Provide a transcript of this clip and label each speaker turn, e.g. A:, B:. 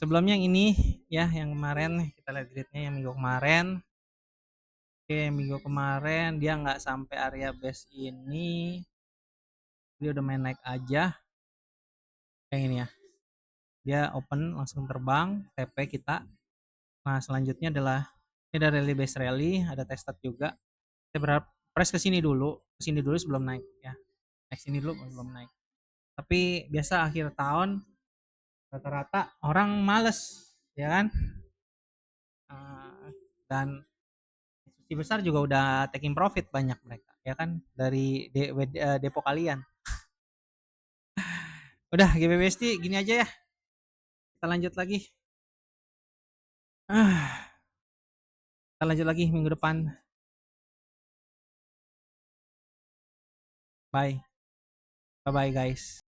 A: Sebelumnya yang ini ya, yang kemarin kita lihat gridnya yang minggu kemarin. Oke, minggu kemarin dia nggak sampai area base ini, dia udah main naik aja. Yang ini ya, dia open langsung terbang, TP kita. Nah selanjutnya adalah ini ada rally base rally, ada tested juga. Saya berharap press ke sini dulu sebelum naik ya. Naik sini dulu sebelum naik. Tapi biasa akhir tahun rata-rata orang males, ya kan? Dan institusi besar juga udah taking profit banyak mereka, ya kan? Dari depo kalian. Udah GBBST gini aja ya. Kita lanjut lagi. Ah, kita lanjut lagi minggu depan. Bye. Bye bye guys.